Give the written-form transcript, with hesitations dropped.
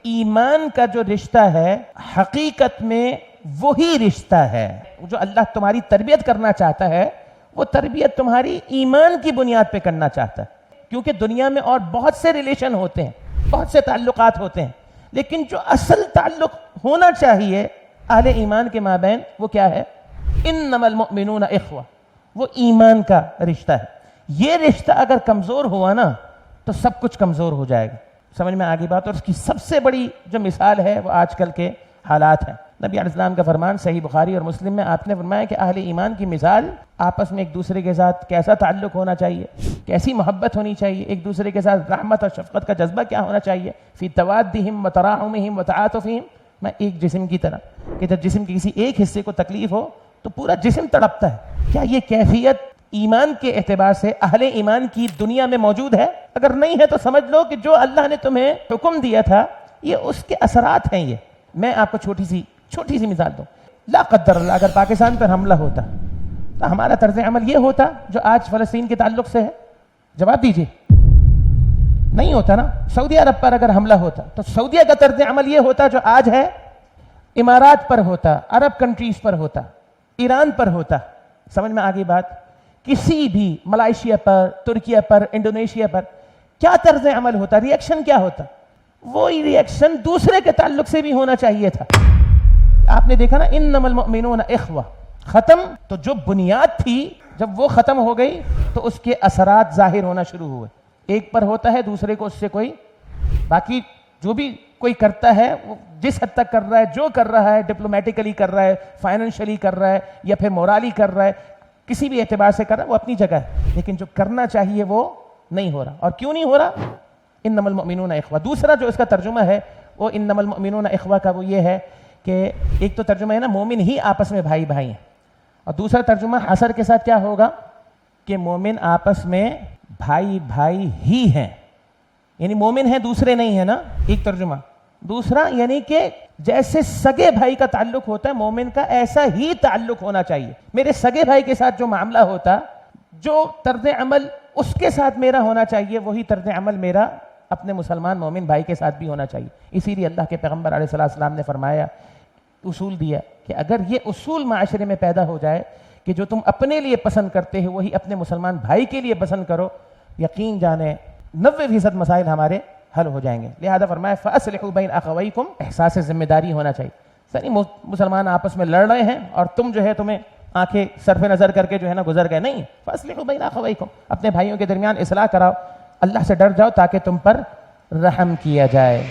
ایمان کا جو رشتہ ہے حقیقت میں وہی رشتہ ہے جو اللہ تمہاری تربیت کرنا چاہتا ہے، وہ تربیت تمہاری ایمان کی بنیاد پہ کرنا چاہتا ہے. کیونکہ دنیا میں اور بہت سے ریلیشن ہوتے ہیں، بہت سے تعلقات ہوتے ہیں، لیکن جو اصل تعلق ہونا چاہیے اہل ایمان کے مابین وہ کیا ہے؟ انما المؤمنون اخوہ، وہ ایمان کا رشتہ ہے. یہ رشتہ اگر کمزور ہوا نا تو سب کچھ کمزور ہو جائے گا. سمجھ میں آگے بات؟ اور اس کی سب سے بڑی جو مثال ہے وہ آج کل کے حالات ہیں. نبی علیہ السلام کا فرمان صحیح بخاری اور مسلم میں، آپ نے فرمایا کہ اہل ایمان کی مثال آپس میں ایک دوسرے کے ساتھ کیسا تعلق ہونا چاہیے، کیسی محبت ہونی چاہیے، ایک دوسرے کے ساتھ رحمت اور شفقت کا جذبہ کیا ہونا چاہیے، فی توادہم وتراحمہم وتعاطفہم، میں ایک جسم کی طرح کہ جب جسم کے کسی ایک حصے کو تکلیف ہو تو پورا جسم تڑپتا ہے. کیا یہ کیفیت ایمان کے اعتبار سے اہل ایمان کی دنیا میں موجود ہے؟ اگر نہیں ہے تو سمجھ لو کہ جو اللہ نے تمہیں حکم دیا تھا یہ اس کے اثرات ہیں. یہ میں آپ کو چھوٹی سی مثال دوں. لا قدر اللہ اگر پاکستان پر حملہ ہوتا تو ہمارا طرز عمل یہ ہوتا جو آج فلسطین کے تعلق سے ہے؟ جواب دیجیے. نہیں ہوتا نا. سعودی عرب پر اگر حملہ ہوتا تو سعودیہ کا طرز عمل یہ ہوتا جو آج ہے امارات پر ہوتا، عرب کنٹریز پر ہوتا، ایران پر ہوتا. سمجھ میں آگئی بات؟ کسی بھی ملائیشیا پر، ترکیہ پر، انڈونیشیا پر کیا طرز عمل ہوتا، ری ایکشن کیا ہوتا؟ وہی ری ایکشن دوسرے کے تعلق سے بھی ہونا چاہیے تھا. آپ نے دیکھا نا انما المؤمنون اخوہ، ختم تو جو بنیاد تھی جب وہ ختم ہو گئی تو اس کے اثرات ظاہر ہونا شروع ہوئے. ایک پر ہوتا ہے دوسرے کو اس سے کوئی، باقی جو بھی کوئی کرتا ہے وہ جس حد تک کر رہا ہے، جو کر رہا ہے ڈپلومیٹیکلی کر رہا ہے، فائنینشلی کر رہا ہے یا پھر مورالی کر رہا ہے، کسی بھی اعتبار سے کر رہا ہے وہ اپنی جگہ ہے، لیکن جو کرنا چاہیے وہ نہیں ہو رہا. اور کیوں نہیں ہو رہا؟ انما المؤمنون اخوہ. دوسرا جو اس کا ترجمہ ہے وہ انما المؤمنون اخوہ کا وہ یہ ہے کہ ایک تو ترجمہ ہے نا مومن ہی آپس میں بھائی بھائی ہیں، اور دوسرا ترجمہ حصر کے ساتھ کیا ہوگا کہ مومن آپس میں بھائی بھائی ہی ہیں، یعنی مومن ہیں دوسرے نہیں ہیں نا. ایک ترجمہ. دوسرا یعنی کہ جیسے سگے بھائی کا تعلق ہوتا ہے مومن کا ایسا ہی تعلق ہونا چاہیے. میرے سگے بھائی کے ساتھ جو معاملہ ہوتا، جو طرز عمل اس کے ساتھ میرا ہونا چاہیے وہی طرز عمل میرا اپنے مسلمان مومن بھائی کے ساتھ بھی ہونا چاہیے. اسی لیے اللہ کے پیغمبر علیہ السلام نے فرمایا، اصول دیا کہ اگر یہ اصول معاشرے میں پیدا ہو جائے کہ جو تم اپنے لیے پسند کرتے ہو وہی اپنے مسلمان بھائی کے لیے پسند کرو، یقین جانے 90% مسائل ہمارے حل ہو جائیں گے. لہذا فرمایا فَأَصْلِحُوا بَيْنَ أَخَوَيْكُمْ، احساس ذمہ داری ہونا چاہیے. سر مسلمان آپس میں لڑ رہے ہیں اور تم جو ہے تمہیں آنکھیں صرف نظر کر کے جو ہے نا گزر گئے، نہیں. فَأَصْلِحُوا بَيْنَ أَخَوَيْكُمْ، اپنے بھائیوں کے درمیان اصلاح کراؤ، اللہ سے ڈر جاؤ تاکہ تم پر رحم کیا جائے.